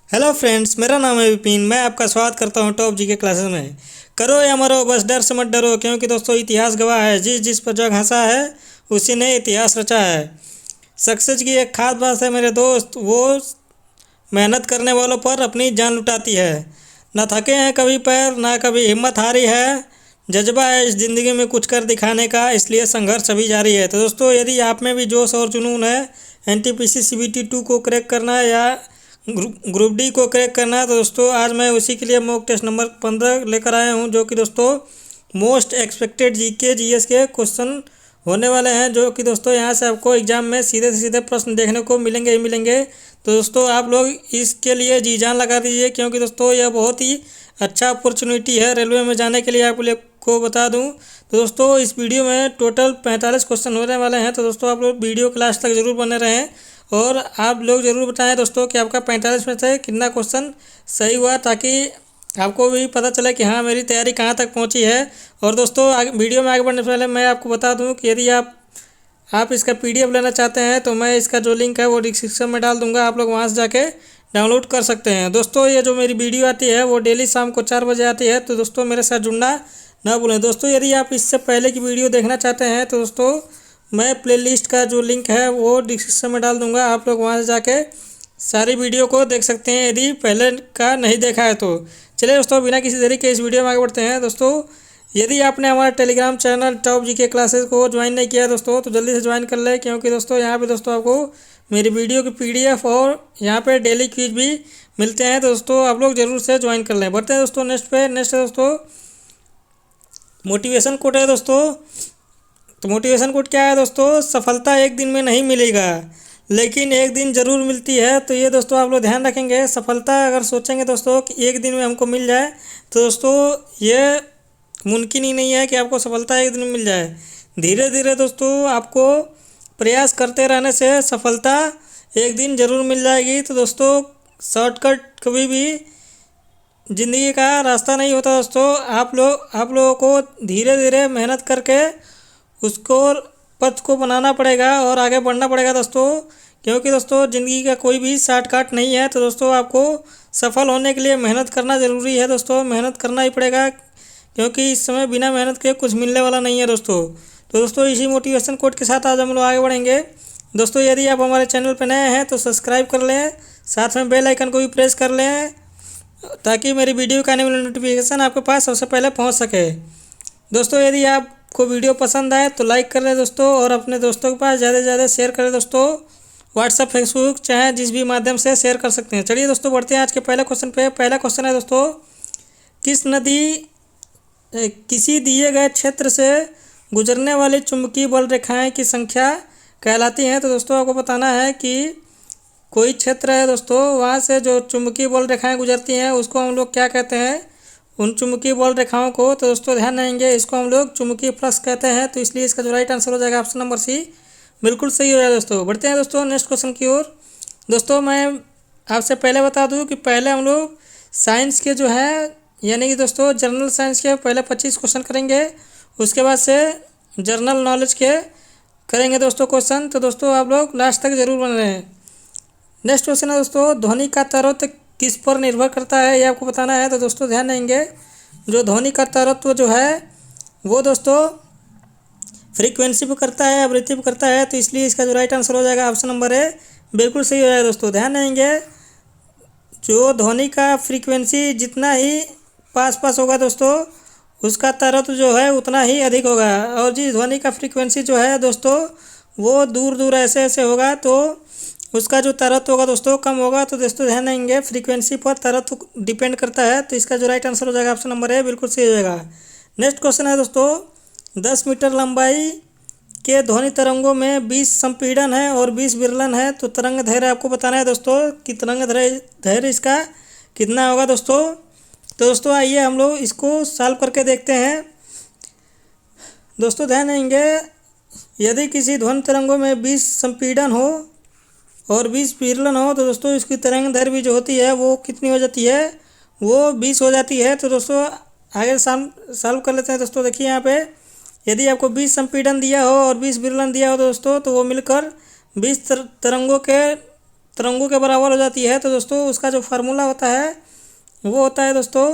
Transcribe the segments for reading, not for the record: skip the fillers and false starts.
Hello friends, मेरा नाम है विपिन। मैं आपका स्वागत करता हूं टॉप जी के क्लासेस में। करो या मरो, बस डर से मत डरो, क्योंकि दोस्तों इतिहास गवाह है, जिस जिस पर जग हंसा है उसी ने इतिहास रचा है। सक्सेस की एक खास बात है मेरे दोस्त, वो मेहनत करने वालों पर अपनी जान लुटाती है। न थके हैं कभी पैर, ना कभी हिम्मत हारी है। जज्बा है इस ज़िंदगी में कुछ कर दिखाने का, इसलिए संघर्ष अभी जारी है। तो दोस्तों, यदि आप में भी जोश और जुनून है, एनटीपीसी सीबीटी 2 को क्रैक करना है या ग्रुप डी को क्रैक करना है, तो दोस्तों आज मैं उसी के लिए मॉक टेस्ट नंबर 15 लेकर आया हूं, जो कि दोस्तों मोस्ट एक्सपेक्टेड जीके जीएस के क्वेश्चन होने वाले हैं। जो कि दोस्तों यहाँ से आपको एग्जाम में सीधे सीधे प्रश्न देखने को मिलेंगे ही मिलेंगे। तो दोस्तों आप लोग इसके लिए जी जान लगा दीजिए, क्योंकि दोस्तों यह बहुत ही अच्छा अपॉर्चुनिटी है रेलवे में जाने के लिए। आप लोग को बता दूं तो दोस्तों इस वीडियो में टोटल 45 क्वेश्चन होने वाले हैं। तो दोस्तों आप लोग वीडियो क्लास तक जरूर बने रहें और आप लोग ज़रूर बताएं दोस्तों कि आपका 45 में से कितना क्वेश्चन सही हुआ, ताकि आपको भी पता चले कि हाँ मेरी तैयारी कहाँ तक पहुँची है। और दोस्तों वीडियो में आगे बढ़ने से पहले मैं आपको बता दूँ कि यदि आप इसका पीडीएफ लेना चाहते हैं तो मैं इसका जो लिंक है वो डिस्क्रिप्शन में डाल दूंगा, आप लोग वहाँ से जाके डाउनलोड कर सकते हैं। दोस्तों ये जो मेरी वीडियो आती है वो डेली शाम को 4 बजे आती है, तो दोस्तों मेरे साथ जुड़ना ना भूलें। दोस्तों यदि आप इससे पहले की वीडियो देखना चाहते हैं तो दोस्तों मैं प्लेलिस्ट का जो लिंक है वो डिस्क्रिप्शन में डाल दूंगा, आप लोग वहाँ से जाके सारी वीडियो को देख सकते हैं यदि पहले का नहीं देखा है तो। चलिए दोस्तों, बिना किसी देरी के इस वीडियो में आगे बढ़ते हैं। दोस्तों यदि आपने हमारा टेलीग्राम चैनल टॉप जी के क्लासेस को ज्वाइन नहीं किया है दोस्तों, तो जल्दी से ज्वाइन कर लें, क्योंकि दोस्तों यहाँ पे दोस्तों आपको मेरी वीडियो की पीडीएफ और यहाँ पे डेली क्विज भी मिलते हैं। तो दोस्तों आप लोग जरूर से ज्वाइन कर लें। बढ़ते हैं दोस्तों नेक्स्ट है दोस्तों मोटिवेशन कोट है दोस्तों। तो मोटिवेशन कोट क्या है दोस्तों? सफलता एक दिन में नहीं मिलेगा, लेकिन एक दिन ज़रूर मिलती है। तो ये दोस्तों आप लोग ध्यान रखेंगे। सफलता अगर सोचेंगे दोस्तों कि एक दिन में हमको मिल जाए, तो दोस्तों ये मुमकिन ही नहीं है कि आपको सफलता एक दिन में मिल जाए। धीरे धीरे दोस्तों आपको प्रयास करते रहने से सफलता एक दिन ज़रूर मिल जाएगी। तो दोस्तों शॉर्टकट कभी भी ज़िंदगी का रास्ता नहीं होता दोस्तों। आप लोगों को धीरे धीरे मेहनत करके उसको पथ को बनाना पड़ेगा और आगे बढ़ना पड़ेगा दोस्तों, क्योंकि दोस्तों ज़िंदगी का कोई भी शॉर्टकट नहीं है। तो दोस्तों आपको सफल होने के लिए मेहनत करना ज़रूरी है दोस्तों, मेहनत करना ही पड़ेगा, क्योंकि इस समय बिना मेहनत के कुछ मिलने वाला नहीं है दोस्तों। तो दोस्तों इसी मोटिवेशन कोट के साथ आज हम लोग आगे बढ़ेंगे। दोस्तों यदि आप हमारे चैनल पर नए हैं तो सब्सक्राइब कर लें, साथ में बेल आइकन को भी प्रेस कर लें, ताकि मेरी वीडियो का आने वाला नोटिफिकेशन आपके पास सबसे पहले पहुंच सके। दोस्तों यदि आपको वीडियो पसंद आए तो लाइक कर लें दोस्तों, और अपने दोस्तों के पास ज़्यादा से ज़्यादा शेयर करें दोस्तों। व्हाट्सअप, फेसबुक, चाहे जिस भी माध्यम से शेयर कर सकते हैं। चलिए दोस्तों बढ़ते हैं आज के पहले क्वेश्चन पे। पहला क्वेश्चन है दोस्तों, किस नदी किसी दिए गए क्षेत्र से गुजरने वाली चुंबकीय बल रेखाएं की संख्या कहलाती हैं? तो दोस्तों आपको बताना है कि कोई क्षेत्र है दोस्तों, वहाँ से जो चुंबकीय बल रेखाएं गुजरती हैं उसको हम लोग क्या कहते हैं? उन चुंबकीय बल रेखाओं को तो दोस्तों ध्यान देंगे, इसको हम लोग चुंबकीय फ्लक्स कहते हैं। तो इसलिए इसका जो राइट आंसर हो जाएगा ऑप्शन नंबर सी, बिल्कुल सही हो जाएगा दोस्तों। बढ़ते हैं दोस्तों नेक्स्ट क्वेश्चन की ओर। दोस्तों मैं आपसे पहले बता दूं कि पहले हम लोग साइंस के जो है, यानी कि दोस्तों जनरल साइंस के पहले 25 क्वेश्चन करेंगे, उसके बाद से जनरल नॉलेज के करेंगे दोस्तों क्वेश्चन। तो दोस्तों आप लोग लास्ट तक जरूर बन रहे हैं। नेक्स्ट क्वेश्चन है दोस्तों, ध्वनि का तरत्व किस पर निर्भर करता है, ये आपको बताना है। तो दोस्तों ध्यान देंगे, जो ध्वनि का तरत्व जो है वो दोस्तों फ्रीक्वेंसी पर करता है, आवृत्ति पर करता है। तो इसलिए इसका जो राइट आंसर हो जाएगा ऑप्शन नंबर ए, बिल्कुल सही हो जाएगा दोस्तों। ध्यान देंगे, जो ध्वनि का फ्रीक्वेंसी जितना ही पास पास होगा दोस्तों, उसका तरत्व जो है उतना ही अधिक होगा, और जिस ध्वनि का फ्रीक्वेंसी जो है दोस्तों वो दूर दूर ऐसे ऐसे होगा तो उसका जो तरत्व होगा दोस्तों कम होगा। तो दोस्तों ध्यान देंगे, फ्रीक्वेंसी पर तरत्व डिपेंड करता है। तो इसका जो राइट आंसर हो जाएगा ऑप्शन नंबर ए, बिल्कुल सही हो जाएगा। नेक्स्ट क्वेश्चन है दोस्तों, 10 मीटर लंबाई के ध्वनि तरंगों में 20 संपीड़न है और 20 विरलन है। तो तरंग धैर्य आपको बताना है दोस्तों कि तरंग धैर्य इसका कितना होगा दोस्तों। तो दोस्तों आइए हम लोग इसको सॉल्व करके देखते हैं। दोस्तों ध्यान देंगे, यदि किसी ध्वनि तरंगों में 20 संपीड़न हो और 20 विरलन हो, तो दोस्तों इसकी तरंग दैर्घ्य भी जो होती है वो कितनी हो जाती है? वो 20 हो जाती है। तो दोस्तों आगे सॉल्व कर लेते हैं। दोस्तों देखिए यहाँ पे, यदि आपको 20 संपीड़न दिया हो और 20 विरलन दिया हो दोस्तों, तो वो मिलकर 20 तरंगों के तरंगों के बराबर हो जाती है, तो दोस्तों उसका जो फार्मूला होता है वो होता है दोस्तों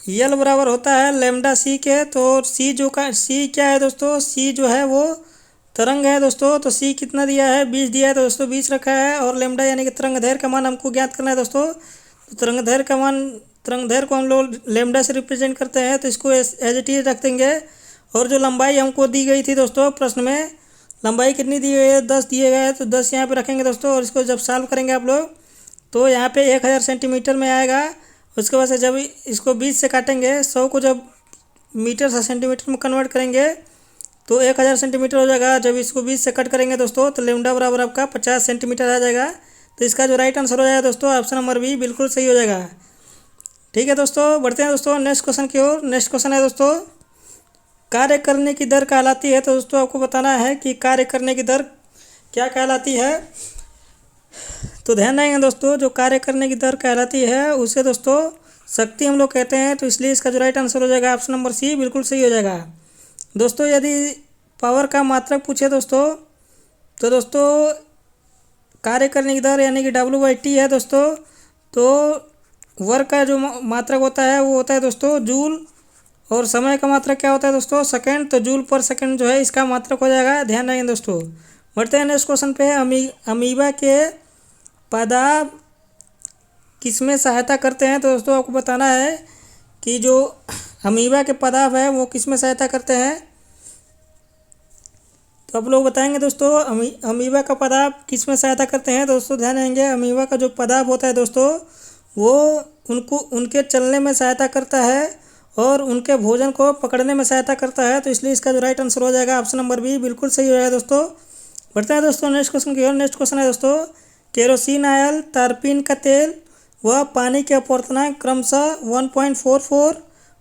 यल बराबर होता है लेमडा सी के। तो सी क्या है दोस्तों, सी जो है वो तरंग है दोस्तों। तो सी कितना दिया है, 20 दिया है, तो दोस्तों 20 रखा है। और लेमडा यानी कि तरंग दैर्घ्य का मान हमको ज्ञात करना है दोस्तों। तो तरंग दैर्घ्य को हम लोग लेमडा से रिप्रेजेंट करते हैं, तो इसको एज इट इज रख देंगे। और जो लंबाई हमको दी गई थी दोस्तों प्रश्न में, लंबाई कितनी दी गई है, 10 दिए गए हैं, तो 10 यहाँ पे रखेंगे दोस्तों। और इसको जब सॉल्व करेंगे आप लोग तो यहाँ पे 1000 सेंटीमीटर में आएगा। उसके बाद से जब इसको 20 से काटेंगे, 100 को जब मीटर से सेंटीमीटर में कन्वर्ट करेंगे तो 1000 सेंटीमीटर हो जाएगा। जब इसको 20 से कट करेंगे दोस्तों तो लेमडा बराबर आपका 50 सेंटीमीटर आ जाएगा। तो इसका जो राइट आंसर हो जाएगा दोस्तों ऑप्शन नंबर बी बिल्कुल सही हो जाएगा। ठीक है दोस्तों, बढ़ते हैं दोस्तों नेक्स्ट क्वेश्चन की ओर। नेक्स्ट क्वेश्चन है दोस्तों, कार्य करने की दर कहलाती है। तो दोस्तों आपको बताना है कि कार्य करने की दर क्या कहलाती है। तो ध्यान देंगे दोस्तों, जो कार्य करने की दर कहलाती है उसे दोस्तों शक्ति हम लोग कहते हैं। तो इसलिए इसका जो राइट आंसर हो जाएगा ऑप्शन नंबर सी बिल्कुल सही हो जाएगा। दोस्तों यदि पावर का मात्रक पूछे दोस्तों, तो दोस्तों कार्य करने की दर यानी कि W/T है दोस्तों। तो वर्क का जो मात्रक होता है वो होता है दोस्तों जूल। और समय का मात्रक क्या होता है दोस्तों, सेकंड। तो जूल पर सेकंड जो है इसका मात्रक हो जाएगा। ध्यान रखें दोस्तों। बढ़ते हैं नेक्स्ट क्वेश्चन पे। अमीबा के पदार्थ किसमें सहायता करते हैं। तो दोस्तों आपको बताना है कि जो अमीबा के पदार्थ है वो किसमें सहायता करते हैं। तो आप लोग बताएंगे दोस्तों अमीबा का पदार्थ किसमें सहायता करते हैं। दोस्तों ध्यान देंगे, अमीबा का जो पदार्थ होता है दोस्तों वो उनके चलने में सहायता करता है और उनके भोजन को पकड़ने में सहायता करता है। तो इसलिए इसका जो राइट आंसर हो जाएगा ऑप्शन नंबर बी बिल्कुल सही हो जाएगा दोस्तों। बढ़ते हैं दोस्तों नेक्स्ट क्वेश्चन की ओर। नेक्स्ट क्वेश्चन है दोस्तों, केरोसिन ऑयल, तारपीन का तेल व पानी के अपवर्तनांक क्रमशः 1.44,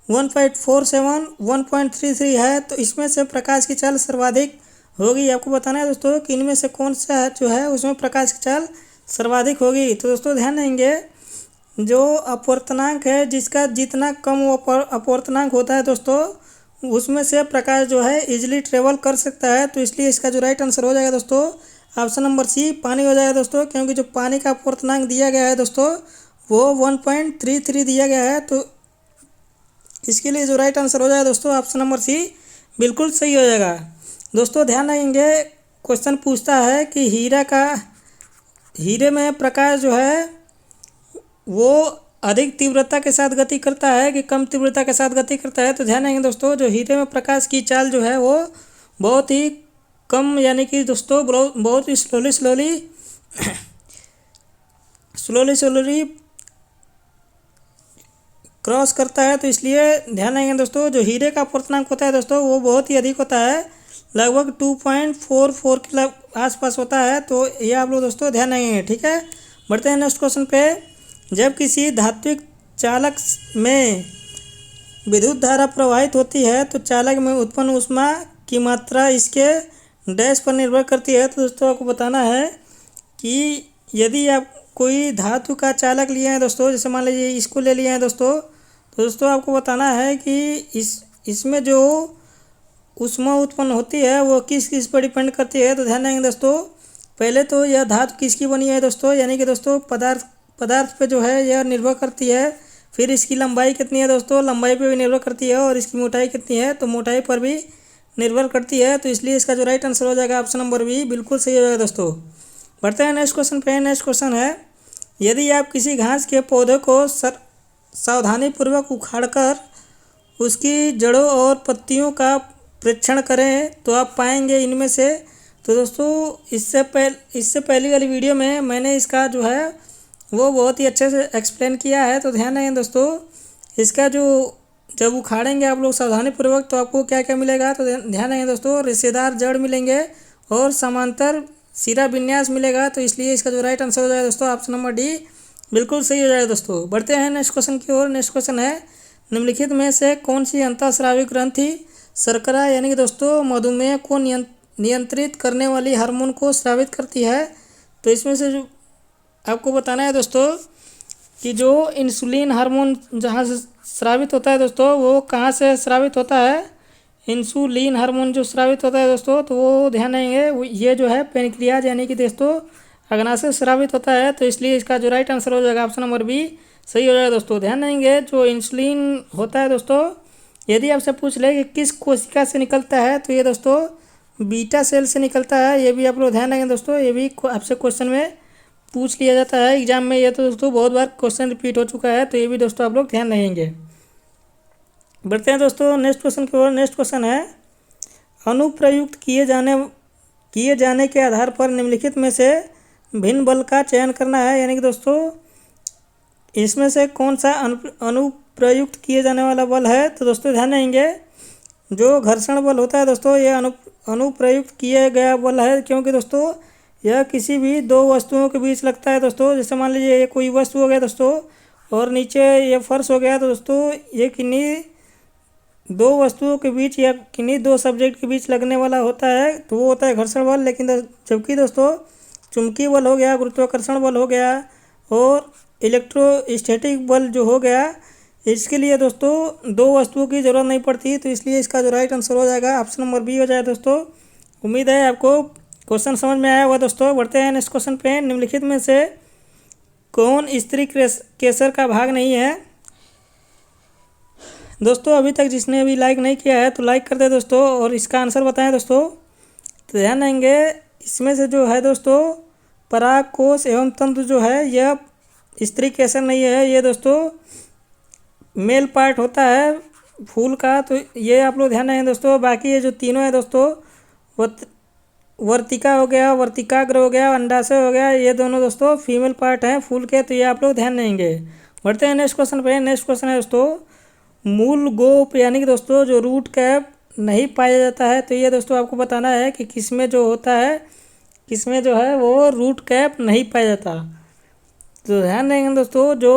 1.47, 1.33 है। तो इसमें से प्रकाश की चाल सर्वाधिक होगी। आपको बताना है दोस्तों कि इनमें से कौन सा जो है उसमें प्रकाश की चाल सर्वाधिक होगी। तो दोस्तों ध्यान देंगे, जो अपवर्तनांक है जिसका जितना कम अपवर्तनांक होता है दोस्तों उसमें से प्रकाश जो है इजीली ट्रेवल कर सकता है। तो इसलिए इसका जो राइट आंसर हो जाएगा दोस्तों ऑप्शन नंबर सी पानी हो जाएगा दोस्तों। क्योंकि जो पानी का अपवर्तनांक दिया गया है दोस्तों वो 1.33 दिया गया है। तो इसके लिए जो राइट आंसर हो जाएगा दोस्तों ऑप्शन नंबर सी बिल्कुल सही हो जाएगा। दोस्तों ध्यान रखेंगे, क्वेश्चन पूछता है कि हीरे में प्रकाश जो है वो अधिक तीव्रता के साथ गति करता है कि कम तीव्रता के साथ गति करता है। तो ध्यान रखेंगे दोस्तों, जो हीरे में प्रकाश की चाल जो है वो बहुत ही कम यानी कि दोस्तों बहुत ही स्लोली क्रॉस करता है। तो इसलिए ध्यान रखेंगे दोस्तों, जो हीरे का अपवर्तनांक होता है दोस्तों वो बहुत ही अधिक होता है, लगभग 2.44 के आसपास होता है। तो ये आप लोग दोस्तों ध्यान रखेंगे। ठीक है, बढ़ते हैं नेक्स्ट क्वेश्चन पे। जब किसी धात्विक चालक में विद्युत धारा प्रवाहित होती है तो चालक में उत्पन्न ऊष्मा की मात्रा इसके डैश पर निर्भर करती है। तो दोस्तों आपको बताना है कि यदि आप कोई धातु का चालक लिए हैं दोस्तों, जैसे मान लीजिए इसको ले लिए हैं दोस्तों, तो दोस्तों आपको बताना है कि इसमें जो ऊष्मा उत्पन्न होती है वो किस पर डिपेंड करती है। तो ध्यान देंगे दोस्तों, पहले तो यह धातु किसकी बनी है दोस्तों, यानी कि दोस्तों पदार्थ पे जो है यह निर्भर करती है। फिर इसकी लंबाई कितनी है दोस्तों, लंबाई पे भी निर्भर करती है। और इसकी मोटाई कितनी है, तो मोटाई पर भी निर्भर करती है। तो इसलिए इसका जो राइट आंसर हो जाएगा ऑप्शन नंबर बी बिल्कुल सही हो जाएगा दोस्तों। बढ़ते हैं नेक्स्ट क्वेश्चन पे। नेक्स्ट क्वेश्चन है, यदि आप किसी घास के पौधे को सावधानीपूर्वक उखाड़कर उसकी जड़ों और पत्तियों का परीक्षण करें तो आप पाएंगे इनमें से। तो दोस्तों इससे पहली वाली वीडियो में मैंने इसका जो है वो बहुत ही अच्छे से एक्सप्लेन किया है। तो ध्यान रखें दोस्तों, इसका जो जब उखाड़ेंगे आप लोग सावधानीपूर्वक तो आपको क्या क्या मिलेगा। तो ध्यान रखें दोस्तों, रेशेदार जड़ मिलेंगे और समांतर सिरा विन्यास मिलेगा। तो इसलिए इसका जो राइट आंसर हो जाएगा दोस्तों ऑप्शन नंबर डी बिल्कुल सही हो जाएगा दोस्तों। बढ़ते हैं नेक्स्ट क्वेश्चन की ओर। नेक्स्ट क्वेश्चन है, निम्नलिखित में से कौन सी अंतःस्रावी ग्रंथि शर्करा यानी कि दोस्तों मधुमेह को नियंत्रित करने वाली हार्मोन को स्रावित करती है। तो इसमें से जो आपको बताना है दोस्तों कि जो इंसुलिन हार्मोन जहाँ से स्रावित होता है दोस्तों वो कहाँ से स्रावित होता है, इंसुलिन हार्मोन जो स्रावित होता है दोस्तों, तो वो ध्यान देंगे ये जो है पेनक्रियाज यानी कि दोस्तों अग्नाशय से स्रावित होता है, तो इसलिए इसका जो राइट आंसर हो जाएगा ऑप्शन नंबर बी सही हो जाएगा दोस्तों। ध्यान देंगे जो इंसुलिन होता है दोस्तों, यदि आपसे पूछ ले कि किस कोशिका से निकलता है, तो ये दोस्तों बीटा सेल से निकलता है। ये भी आप लोग ध्यान देंगे दोस्तों, ये भी आपसे क्वेश्चन में पूछ लिया जाता है एग्जाम में। ये तो दोस्तों बहुत बार क्वेश्चन रिपीट हो चुका है, तो ये भी दोस्तों आप लोग ध्यान रखेंगे। बढ़ते हैं दोस्तों नेक्स्ट क्वेश्चन की ओर। नेक्स्ट क्वेश्चन है अनुप्रयुक्त किए जाने के आधार पर निम्नलिखित में से भिन्न बल का चयन करना है। यानी कि दोस्तों इसमें से कौन सा अनुप्रयुक्त किए जाने वाला बल है, तो दोस्तों ध्यान देंगे जो घर्षण बल होता है दोस्तों, यह अनुप्रयुक्त किया गया बल है, क्योंकि दोस्तों यह किसी भी दो वस्तुओं के बीच लगता है दोस्तों। जैसे मान लीजिए ये कोई वस्तु हो गया दोस्तों और नीचे ये फर्श हो गया, तो दोस्तों ये किन्हीं दो वस्तुओं के बीच या किन्हीं दो सब्जेक्ट के बीच लगने वाला होता है, तो वो होता है घर्षण बल। लेकिन जबकि दोस्तों चुंबकीय बल हो गया, गुरुत्वाकर्षण बल हो गया और इलेक्ट्रोस्टैटिक बल जो हो गया, इसके लिए दोस्तों दो वस्तुओं की ज़रूरत नहीं पड़ती, तो इसलिए इसका जो राइट आंसर हो जाएगा ऑप्शन नंबर बी हो जाएगा दोस्तों। उम्मीद है आपको क्वेश्चन समझ में आया हुआ दोस्तों। बढ़ते हैं नेक्स्ट क्वेश्चन पे। निम्नलिखित में से कौन स्त्री केसर का भाग नहीं है। दोस्तों अभी तक जिसने अभी लाइक नहीं किया है तो लाइक कर दे दोस्तों और इसका आंसर बताएं दोस्तों। तो ध्यान देंगे इसमें से जो है दोस्तों पराग कोश एवं तंतु जो है यह स्त्री केसर नहीं है, ये दोस्तों मेल पार्ट होता है फूल का, तो ये आप लोग ध्यान देंगे दोस्तों। बाकी ये जो तीनों है दोस्तों वर्तिका हो गया, वर्तिकाग्र हो गया, अंडाशय हो गया, ये दोनों दोस्तों फीमेल पार्ट हैं फूल के, तो ये आप लोग ध्यान देंगे। बढ़ते हैं नेक्स्ट क्वेश्चन पे। नेक्स्ट क्वेश्चन है दोस्तों मूल गोप यानी कि दोस्तों जो रूट कैप नहीं पाया जाता है, तो ये दोस्तों आपको बताना है कि किसमें जो होता है, किसमें जो है वो रूट कैप नहीं पाया जाता। तो ध्यान देंगे दोस्तों जो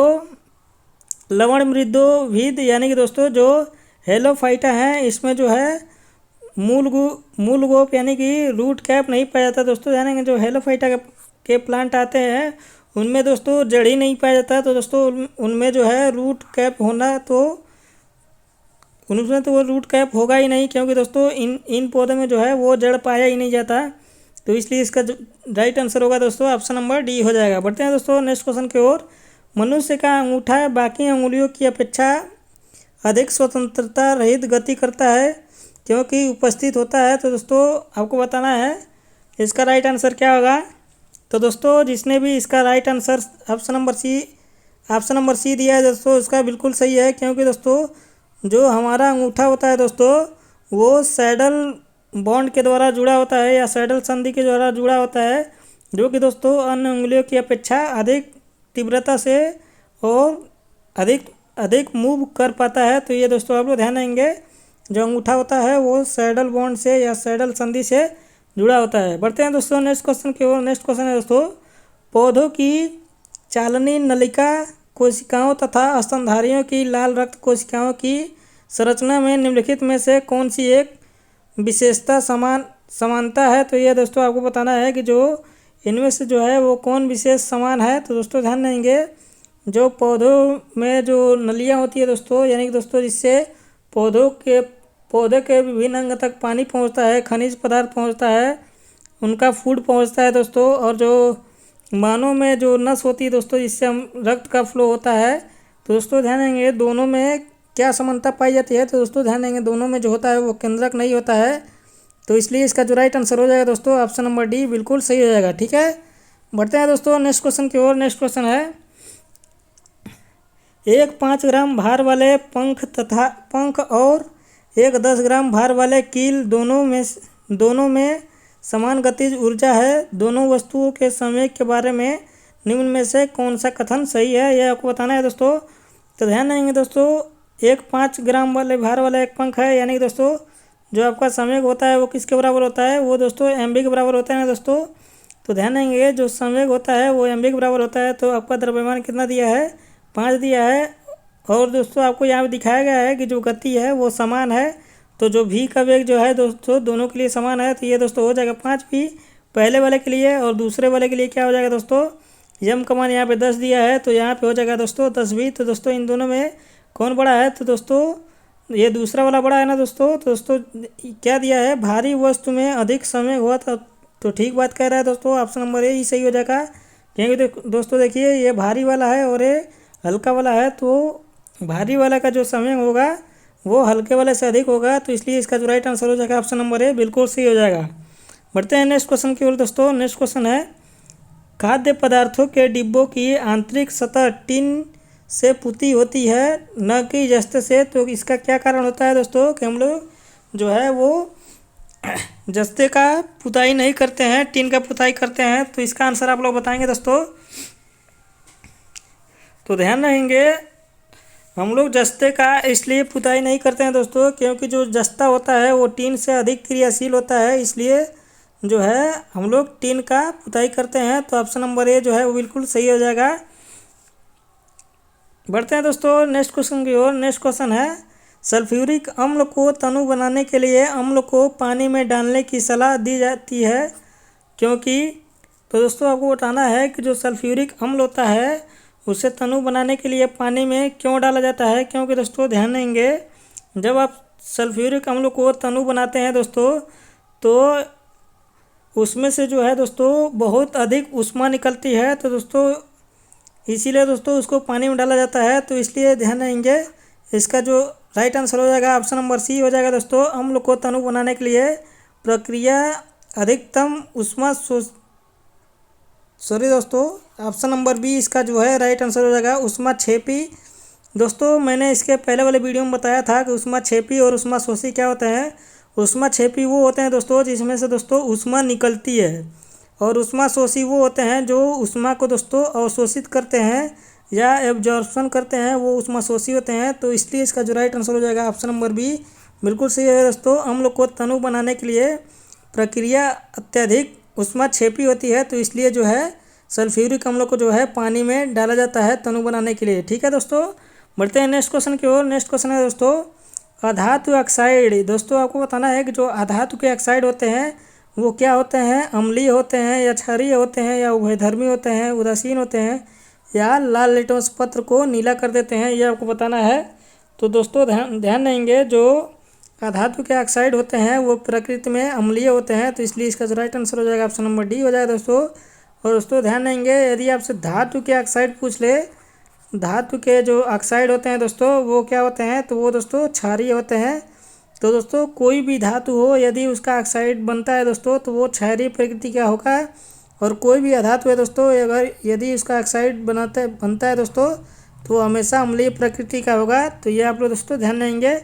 लवण मृदोभिद यानी कि दोस्तों जो हेलोफाइटा हैं, इसमें जो है मूल गोप यानी कि रूट कैप नहीं पाया जाता दोस्तों। जानेंगे जो हेलोफाइटा के प्लांट आते हैं उनमें दोस्तों जड़ ही नहीं पाया जाता, तो दोस्तों उनमें जो है रूट कैप होना तो उनमें तो वो रूट कैप होगा ही नहीं, क्योंकि दोस्तों इन पौधों में जो है वो जड़ पाया ही नहीं जाता, तो इसलिए इसका राइट आंसर होगा दोस्तों ऑप्शन नंबर डी हो जाएगा। बढ़ते हैं दोस्तों नेक्स्ट क्वेश्चन की ओर। मनुष्य का अंगूठा बाकी अंगुलियों की अपेक्षा अधिक स्वतंत्रता रहित गति करता है क्योंकि उपस्थित होता है, तो दोस्तों आपको बताना है इसका राइट आंसर क्या होगा। तो दोस्तों जिसने भी इसका right answer option number C दिया है दोस्तों, इसका बिल्कुल सही है, क्योंकि दोस्तों जो हमारा अंगूठा होता है दोस्तों वो सैडल बॉन्ड के द्वारा जुड़ा होता है या सैडल संधि के द्वारा जुड़ा होता है, जो कि दोस्तों अन्य उंगलियों की अपेक्षा अधिक तीव्रता से और अधिक मूव कर पाता है। तो ये दोस्तों आप लोग ध्यान देंगे जो अंगूठा होता है वो सैडल बॉन्ड से या सैडल संधि से जुड़ा होता है। बढ़ते हैं दोस्तों नेक्स्ट क्वेश्चन की ओर। नेक्स्ट क्वेश्चन है दोस्तों पौधों की चालनी नलिका कोशिकाओं तथा स्तनधारियों की लाल रक्त कोशिकाओं की संरचना में निम्नलिखित में से कौन सी एक विशेषता समानता है। तो ये दोस्तों आपको बताना है कि जो इनमें से जो है वो कौन विशेष समान है। तो दोस्तों ध्यान देंगे जो पौधों में जो नलियाँ होती है दोस्तों, यानी कि दोस्तों जिससे पौधे के विभिन्न अंग तक पानी पहुंचता है, खनिज पदार्थ पहुंचता है, उनका फूड पहुंचता है दोस्तों, और जो मानव में जो नस होती है दोस्तों जिससे हम रक्त का फ्लो होता है, तो दोस्तों ध्यान देंगे दोनों में क्या समानता पाई जाती है। तो दोस्तों ध्यान देंगे दोनों में जो होता है वो केंद्रक नहीं होता है, तो इसलिए इसका जो राइट आंसर हो जाएगा दोस्तों ऑप्शन नंबर डी बिल्कुल सही हो जाएगा। ठीक है, बढ़ते हैं दोस्तों नेक्स्ट क्वेश्चन की ओर। नेक्स्ट क्वेश्चन है एक 5 ग्राम भार वाले पंख और एक 10 ग्राम भार वाले कील दोनों में समान गतिज ऊर्जा है। दोनों वस्तुओं के संवेग के बारे में निम्न में से कौन सा कथन सही है, यह आपको बताना है दोस्तों। तो ध्यान देंगे दोस्तों एक 5 ग्राम वाले भार वाला एक पंख है, यानी कि दोस्तों जो आपका संवेग होता है वो किसके बराबर होता है, वो दोस्तों एमबी के बराबर होता है ना दोस्तों। तो ध्यान देंगे जो संवेग होता है वो एमबी के बराबर होता है, तो आपका द्रव्यमान कितना दिया है 5 दिया है, और दोस्तों आपको यहाँ पे दिखाया गया है कि जो गति है वो समान है, तो जो भी का वेग जो है दोस्तों दोनों के लिए समान है, तो ये दोस्तों हो जाएगा 5 भी पहले वाले के लिए, और दूसरे वाले के लिए क्या हो जाएगा दोस्तों यम का मान यहाँ पे 10 दिया है, तो यहाँ पे हो जाएगा दोस्तों 10 भी। तो दोस्तों इन दोनों में कौन बड़ा है, तो दोस्तों ये दूसरा वाला बड़ा है ना दोस्तों। तो दोस्तों क्या दिया है, भारी वस्तु में अधिक समय हुआ था। तो ठीक बात कह रहा है दोस्तों, ऑप्शन नंबर ए ही सही हो जाएगा। क्योंकि दोस्तों देखिए, ये भारी वाला है और ये हल्का वाला है, तो भारी वाला का जो समय होगा वो हल्के वाले से अधिक होगा, तो इसलिए इसका जो राइट आंसर हो जाएगा ऑप्शन नंबर ए बिल्कुल सही हो जाएगा। बढ़ते हैं नेक्स्ट क्वेश्चन की ओर दोस्तों। नेक्स्ट क्वेश्चन है, खाद्य पदार्थों के डिब्बों की आंतरिक सतह टिन से पुती होती है न कि जस्ते से। तो इसका क्या कारण होता है दोस्तों कि हम लोग जो है वो जस्ते का पुताई नहीं करते हैं, टिन का पुताई करते हैं। तो इसका आंसर आप लोग बताएंगे दोस्तों। तो ध्यान रखेंगे, हम लोग जस्ते का इसलिए पुताई नहीं करते हैं दोस्तों क्योंकि जो जस्ता होता है वो टिन से अधिक क्रियाशील होता है, इसलिए जो है हम लोग टिन का पुताई करते हैं। तो ऑप्शन नंबर ए जो है वो बिल्कुल सही हो जाएगा। बढ़ते हैं दोस्तों नेक्स्ट क्वेश्चन की ओर। नेक्स्ट क्वेश्चन है, सल्फ्यूरिक अम्ल को तनु बनाने के लिए अम्ल को पानी में डालने की सलाह दी जाती है क्योंकि। तो दोस्तों आपको बताना है कि जो सल्फ्यूरिक अम्ल होता है उसे तनु बनाने के लिए पानी में क्यों डाला जाता है। क्योंकि दोस्तों ध्यान देंगे, जब आप सल्फ्यूरिक अम्ल को तनु बनाते हैं दोस्तों, तो उसमें से जो है दोस्तों बहुत अधिक ऊष्मा निकलती है। तो दोस्तों इसीलिए दोस्तों उसको पानी में डाला जाता है। तो इसलिए ध्यान देंगे, इसका जो राइट आंसर हो जाएगा ऑप्शन नंबर सी हो जाएगा दोस्तों। अम्ल को तनु बनाने के लिए प्रक्रिया अधिकतम ऊष्मा सॉरी दोस्तों, ऑप्शन नंबर बी इसका जो है राइट आंसर हो जाएगा ऊष्मा छेपी। दोस्तों मैंने इसके पहले वाले वीडियो में बताया था कि ऊष्मा छेपी और ऊष्मा शोषी क्या होते हैं। ऊष्मा छेपी वो होते हैं दोस्तों जिसमें से दोस्तों ऊष्मा निकलती है, और ऊष्मा शोषी वो होते हैं जो ऊष्मा को दोस्तों अवशोषित करते हैं या एब्जॉर्प्शन करते हैं, वो ऊष्मा शोषी होते हैं। तो इसलिए इसका जो राइट आंसर हो जाएगा ऑप्शन नंबर बी बिल्कुल सही है दोस्तों। अम्ल को तनु बनाने के लिए प्रक्रिया अत्यधिक ऊष्मा छेपी होती है, तो इसलिए जो है सल्फ्यूरिक अम्ल को जो है पानी में डाला जाता है तनु बनाने के लिए। ठीक है दोस्तों, बढ़ते हैं नेक्स्ट क्वेश्चन की ओर। नेक्स्ट क्वेश्चन है दोस्तों, अधातु ऑक्साइड। दोस्तों आपको बताना है कि जो अधातु के ऑक्साइड होते हैं वो क्या होते हैं, अम्लीय होते हैं या क्षारीय होते हैं या उभयधर्मी होते हैं, उदासीन होते हैं या लाल लिटमस पत्र को नीला कर देते हैं, ये आपको बताना है। तो दोस्तों ध्यान देंगे, जो अधातु के ऑक्साइड होते हैं वो प्रकृति में अम्लीय होते हैं, तो इसलिए इसका जो राइट आंसर हो जाएगा ऑप्शन नंबर डी हो जाएगा दोस्तों। और दोस्तों ध्यान देंगे, यदि आपसे धातु के ऑक्साइड पूछ ले, धातु के जो ऑक्साइड होते हैं दोस्तों वो क्या होते हैं, तो वो दोस्तों क्षारीय होते हैं। तो दोस्तों कोई भी धातु हो यदि उसका ऑक्साइड बनता है दोस्तों तो वो क्षारीय प्रकृति का होगा, और कोई भी अधातु है दोस्तों अगर यदि उसका ऑक्साइड बनता है दोस्तों तो वो हमेशा अम्लीय प्रकृति का होगा। तो ये आप लोग दोस्तों ध्यान देंगे,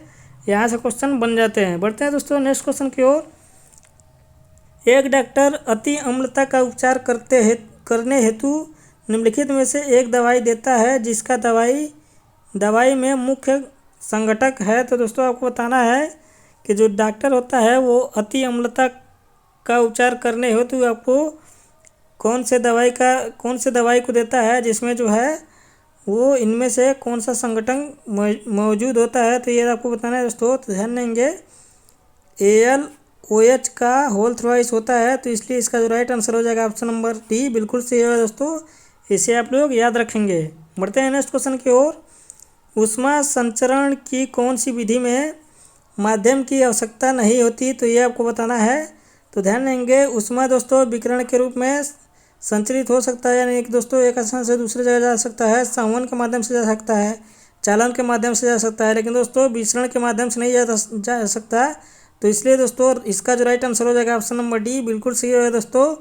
यहाँ से क्वेश्चन बन जाते हैं। बढ़ते हैं दोस्तों नेक्स्ट क्वेश्चन की ओर। एक डॉक्टर अति अम्लता का उपचार करने हेतु निम्नलिखित में से एक दवाई देता है जिसका दवाई में मुख्य संघटक है। तो दोस्तों आपको बताना है कि जो डॉक्टर होता है वो अति अम्लता का उपचार करने हेतु आपको कौन से दवाई को देता है जिसमें जो है वो इनमें से कौन सा संगठन मौजूद होता है। तो ये आपको बताना है दोस्तों। तो ध्यान देंगे, ALOH का होल थ्राइस होता है, तो इसलिए इसका जो राइट आंसर हो जाएगा ऑप्शन नंबर डी बिल्कुल सही है दोस्तों, इसे आप लोग याद रखेंगे। बढ़ते हैं नेक्स्ट क्वेश्चन की ओर। ऊष्मा संचरण की कौन सी विधि में माध्यम की आवश्यकता नहीं होती, तो ये आपको बताना है। तो ध्यान देंगे, ऊष्मा दोस्तों विकिरण के रूप में संचरित हो सकता है, यानी कि दोस्तों एक स्थान से दूसरे जगह जा सकता है, संवहन के माध्यम से जा सकता है, चालन के माध्यम से जा सकता है, लेकिन दोस्तों विसरण के माध्यम से नहीं जा सकता। तो इसलिए दोस्तों इसका जो राइट आंसर हो जाएगा ऑप्शन नंबर डी बिल्कुल सही है दोस्तों।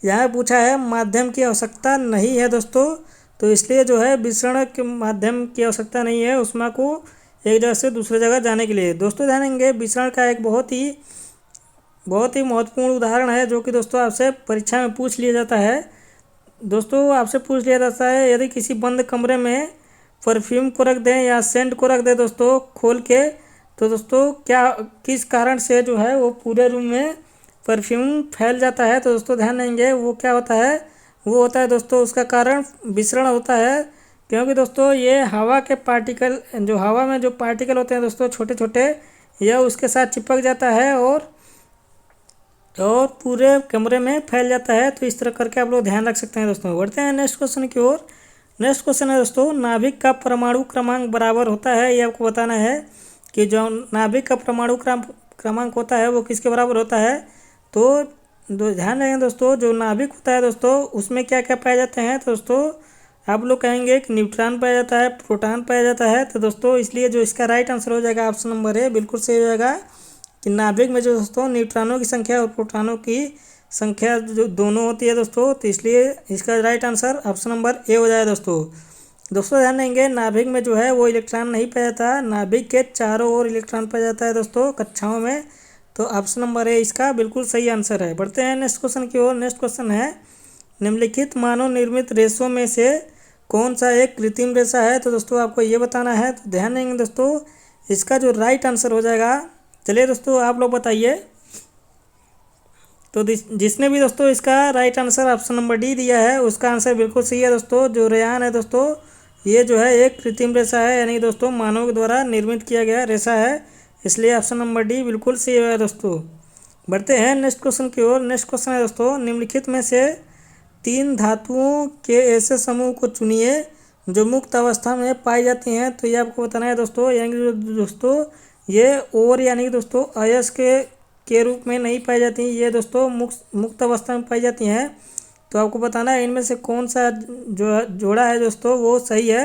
यहाँ पूछा है माध्यम की आवश्यकता नहीं है दोस्तों, तो इसलिए जो है विसरण के माध्यम की आवश्यकता नहीं है ऊष्मा को एक जगह से दूसरे जगह जाने के लिए। दोस्तों ध्यान देंगे, विसरण का एक बहुत ही महत्वपूर्ण उदाहरण है जो कि दोस्तों आपसे परीक्षा में पूछ लिया जाता है। दोस्तों आपसे पूछ लिया जाता है, यदि किसी बंद कमरे में परफ्यूम को रख दें या सेंट को रख दें दोस्तों खोल के, तो दोस्तों किस कारण से जो है वो पूरे रूम में परफ्यूम फैल जाता है। तो दोस्तों ध्यान देंगे, वो क्या होता है, वो होता है दोस्तों उसका कारण विसरण होता है, क्योंकि दोस्तों ये हवा के पार्टिकल, जो हवा में जो पार्टिकल होते हैं दोस्तों छोटे छोटे, यह उसके साथ चिपक जाता है और पूरे कमरे में फैल जाता है। तो इस तरह करके आप लोग ध्यान रख सकते हैं दोस्तों। बढ़ते हैं नेक्स्ट क्वेश्चन की ओर। नेक्स्ट क्वेश्चन है दोस्तों, नाभिक का परमाणु क्रमांक बराबर होता है, ये आपको बताना है। कि जो नाभिक का परमाणु क्रमांक होता है वो किसके बराबर होता है। तो ध्यान रखें दोस्तों, जो नाभिक होता है दोस्तों उसमें क्या क्या पाए जाते हैं। तो दोस्तों आप लोग कहेंगे कि न्यूट्रॉन पाया जाता है, प्रोटॉन पाया जाता है। तो दोस्तों इसलिए जो इसका राइट आंसर हो जाएगा ऑप्शन नंबर ए बिल्कुल सही हो जाएगा कि नाभिक में जो दोस्तों न्यूट्रॉनों की संख्या और प्रोटॉनों की संख्या जो दोनों होती है दोस्तों, तो इसलिए इसका right answer option number A हो जाएगा दोस्तों ध्यान देंगे नाभिक में जो है वो इलेक्ट्रॉन नहीं पाया जाता, नाभिक के चारों ओर इलेक्ट्रॉन पाया जाता है दोस्तों कक्षाओं में। तो ऑप्शन नंबर ए इसका बिल्कुल सही आंसर है। बढ़ते हैं नेक्स्ट क्वेश्चन की ओर। नेक्स्ट क्वेश्चन है निम्नलिखित मानव निर्मित रेशों में से कौन सा एक कृत्रिम रेशा है। तो दोस्तों आपको ये बताना है। तो ध्यान देंगे दोस्तों इसका जो राइट आंसर हो जाएगा, चलिए दोस्तों आप लोग बताइए। तो जिसने भी दोस्तों इसका right answer option number D दिया है उसका आंसर बिल्कुल सही है दोस्तों। जो रेयान है दोस्तों ये जो है एक कृत्रिम रेशा है, यानी दोस्तों मानव के द्वारा निर्मित किया गया रेशा है, इसलिए ऑप्शन नंबर डी बिल्कुल सही है दोस्तों। बढ़ते हैं नेक्स्ट क्वेश्चन की ओर। नेक्स्ट क्वेश्चन है दोस्तों निम्नलिखित में से 3 धातुओं के ऐसे समूह को चुनिए जो मुक्त अवस्था में पाई जाती हैं। तो ये आपको बताना है दोस्तों, यानी दोस्तों ये और यानी दोस्तों अयस्क के रूप में नहीं पाई जाती, ये दोस्तों मुक्त अवस्था में पाई जाती हैं। तो आपको बताना है इनमें से कौन सा जो जोड़ा है दोस्तों वो सही है।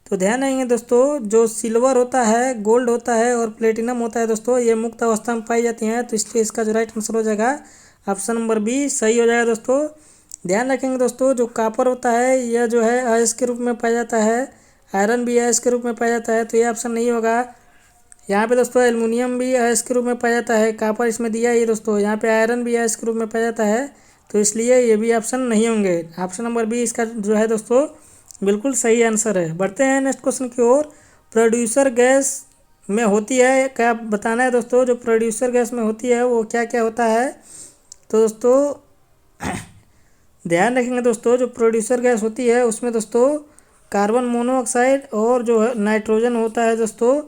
तो ध्यान देंगे दोस्तों जो सिल्वर होता है, गोल्ड होता है और प्लेटिनम होता है दोस्तों ये मुक्त अवस्था में पाई जाती हैं। तो इसलिए इसका जो राइट आंसर हो जाएगा ऑप्शन नंबर बी सही हो जाएगा दोस्तों। ध्यान रखेंगे दोस्तों जो कापर होता है यह जो है अयस्क के रूप में पाया जाता है, आयरन भी अयस्क के रूप में पाया जाता है, तो ये ऑप्शन नहीं होगा। यहाँ पे दोस्तों एल्युमिनियम भी अयस्क के रूप में पाया जाता है, कापर इसमें दिया है दोस्तों, यहाँ पे आयरन भी अयस्क के रूप में पाया जाता है, तो इसलिए ये भी ऑप्शन नहीं होंगे। ऑप्शन नंबर बी इसका जो है दोस्तों बिल्कुल सही आंसर है। बढ़ते हैं नेक्स्ट क्वेश्चन की ओर। प्रोड्यूसर गैस में होती है, क्या बताना है दोस्तों जो प्रोड्यूसर गैस में होती है वो क्या क्या होता है। तो दोस्तों ध्यान रखेंगे दोस्तों जो प्रोड्यूसर गैस होती है उसमें दोस्तों कार्बन मोनोऑक्साइड और जो है नाइट्रोजन होता है दोस्तों,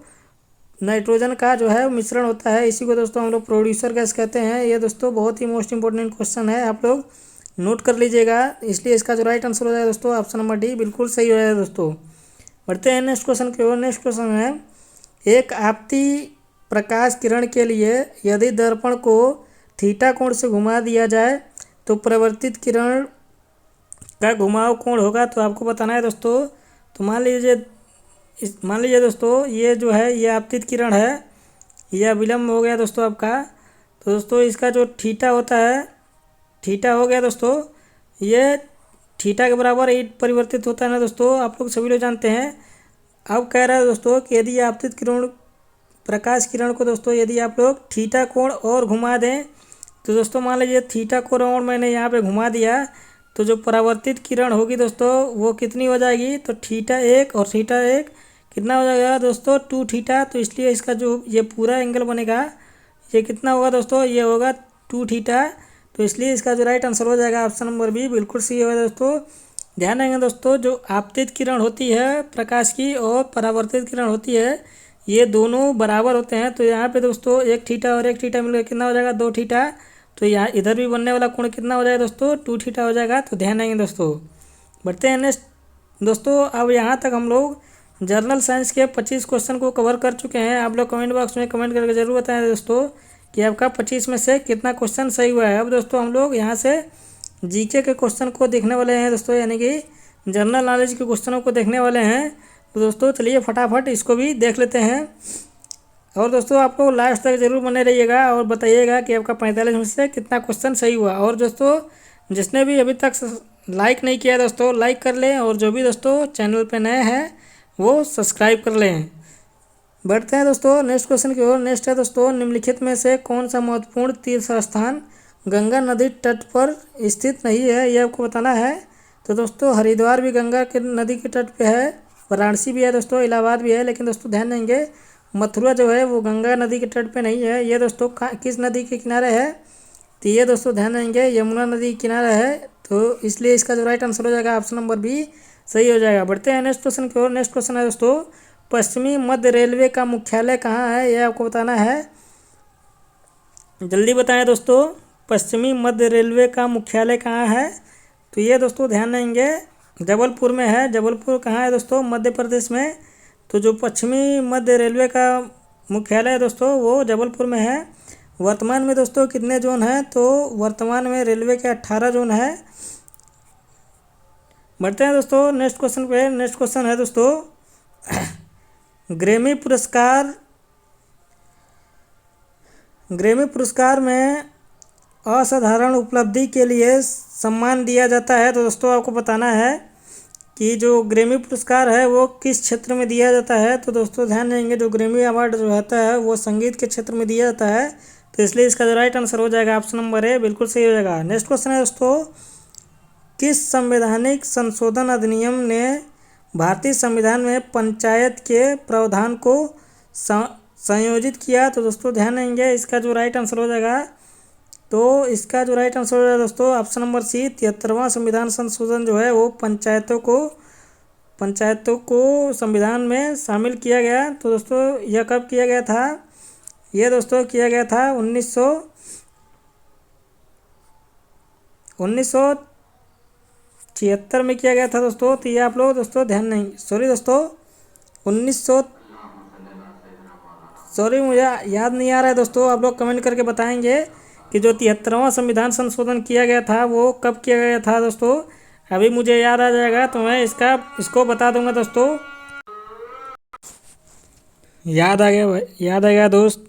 नाइट्रोजन का जो है मिश्रण होता है, इसी को दोस्तों हम लोग प्रोड्यूसर गैस कहते हैं। ये दोस्तों बहुत ही मोस्ट इंपॉर्टेंट क्वेश्चन है, आप लोग नोट कर लीजिएगा। इसलिए इसका जो राइट आंसर हो जाएगा दोस्तों ऑप्शन नंबर डी बिल्कुल सही हो जाएगा दोस्तों। बढ़ते हैं नेक्स्ट क्वेश्चन की ओर। नेक्स्ट क्वेश्चन है एक आपती प्रकाश किरण के लिए यदि दर्पण को थीटा कोण से घुमा दिया जाए तो परिवर्तित किरण का घुमाव कोण होगा। तो आपको बताना है दोस्तों। तो मान लीजिए दोस्तों ये जो है ये आपतित किरण है, यह विलंब हो गया दोस्तों आपका। तो दोस्तों इसका जो थीटा होता है, थीटा हो गया दोस्तों, ये थीटा के बराबर ये परिवर्तित होता है ना दोस्तों, आप लोग सभी लोग जानते हैं। अब कह रहा है दोस्तों कि यदि आपतित किरण प्रकाश किरण को दोस्तों यदि आप लोग थीटा कोण और घुमा दें, तो दोस्तों मान लीजिए थीटा कोण और मैंने यहाँ पे घुमा दिया, तो जो परावर्तित किरण होगी दोस्तों वो कितनी हो जाएगी। तो थीटा 1 और थीटा 1 कितना हो जाएगा दोस्तों 2 थीटा। तो इसलिए इसका जो ये पूरा एंगल बनेगा ये कितना होगा दोस्तों, ये होगा 2 थीटा। तो इसलिए इसका जो राइट आंसर हो जाएगा ऑप्शन नंबर बी बिल्कुल सही होगा दोस्तों। ध्यान रखेंगे दोस्तों जो आपतित किरण होती है प्रकाश की और परावर्तित किरण होती है ये दोनों बराबर होते हैं। तो यहाँ पे दोस्तों 1 थीटा और 1 थीटा मिलकर कितना हो जाएगा 2 थीटा। तो यहाँ इधर भी बनने वाला कोण कितना हो जाएगा दोस्तों 2 थीटा हो जाएगा। तो ध्यान रखेंगे दोस्तों। बढ़ते हैं नेक्स्ट दोस्तों। अब यहाँ तक हम लोग जर्नल साइंस के 25 क्वेश्चन को कवर कर चुके हैं। आप लोग कमेंट बॉक्स में कमेंट करके जरूर बताएं दोस्तों कि आपका 25 में से कितना क्वेश्चन सही हुआ है। अब दोस्तों हम लोग यहाँ से जीके के क्वेश्चन को देखने वाले हैं दोस्तों, यानी कि जनरल नॉलेज के क्वेश्चनों को देखने वाले हैं। तो दोस्तों चलिए फटाफट इसको भी देख लेते हैं। और दोस्तों आपको लास्ट तक जरूर बने रहिएगा और बताइएगा कि आपका 45 में से कितना क्वेश्चन सही हुआ। और दोस्तों जिसने भी अभी तक लाइक नहीं किया दोस्तों लाइक कर लें, और जो भी दोस्तों चैनल पे नए हैं वो सब्सक्राइब कर लें। बढ़ते हैं दोस्तों नेक्स्ट क्वेश्चन की ओर। नेक्स्ट है दोस्तों निम्नलिखित में से कौन सा महत्वपूर्ण तीर्थ स्थान गंगा नदी तट पर स्थित नहीं है, ये आपको बताना है। तो दोस्तों हरिद्वार भी गंगा के नदी के तट पे है, वाराणसी भी है दोस्तों, इलाहाबाद भी है, लेकिन दोस्तों ध्यान देंगे मथुरा जो है वो गंगा नदी के तट पे नहीं है। ये दोस्तों किस नदी के किनारे है, तो ये दोस्तों ध्यान देंगे यमुना नदी के किनारे है। तो इसलिए इसका जो राइट आंसर हो जाएगा ऑप्शन नंबर बी सही हो जाएगा। बढ़ते हैं नेक्स्ट क्वेश्चन की ओर। नेक्स्ट क्वेश्चन है दोस्तों पश्चिमी मध्य रेलवे का मुख्यालय कहाँ है, यह आपको बताना है। जल्दी बताएं दोस्तों पश्चिमी मध्य रेलवे का मुख्यालय कहाँ है। तो ये दोस्तों ध्यान देंगे जबलपुर में है। जबलपुर कहाँ है दोस्तों, मध्य प्रदेश में। तो जो पश्चिमी मध्य रेलवे का मुख्यालय है दोस्तों वो जबलपुर में है। वर्तमान में दोस्तों कितने जोन हैं, तो वर्तमान में रेलवे के 18 जोन है। बढ़ते हैं दोस्तों नेक्स्ट क्वेश्चन पे। नेक्स्ट क्वेश्चन है दोस्तों ग्रैमी पुरस्कार। ग्रैमी पुरस्कार में असाधारण उपलब्धि के लिए सम्मान दिया जाता है। तो दोस्तों आपको बताना है कि जो ग्रैमी पुरस्कार है वो किस क्षेत्र में दिया जाता है। तो दोस्तों ध्यान देंगे, जो ग्रैमी अवार्ड जो होता है वो संगीत के क्षेत्र में दिया जाता है। तो इसलिए इसका जो राइट आंसर हो जाएगा ऑप्शन नंबर ए, बिल्कुल सही हो जाएगा। नेक्स्ट क्वेश्चन है दोस्तों, किस संवैधानिक संशोधन अधिनियम ने भारतीय संविधान में पंचायत के प्रावधान को संयोजित किया। तो दोस्तों ध्यान देंगे, इसका जो राइट आंसर हो जाएगा, तो इसका जो राइट आंसर हो जाएगा दोस्तों ऑप्शन नंबर सी, 73वां संविधान संशोधन जो है वो पंचायतों को संविधान में शामिल किया गया। तो दोस्तों यह कब किया गया था, यह दोस्तों किया गया था 1976 में किया गया था दोस्तों। तो ये आप लोग दोस्तों ध्यान नहीं, सॉरी दोस्तों 1900, सॉरी मुझे याद नहीं आ रहा है दोस्तों, आप लोग कमेंट करके बताएंगे कि जो 73वां संविधान संशोधन किया गया था वो कब किया गया था दोस्तों। अभी मुझे याद आ जाएगा तो मैं इसको बता दूंगा दोस्तों। याद आ गया दोस्त,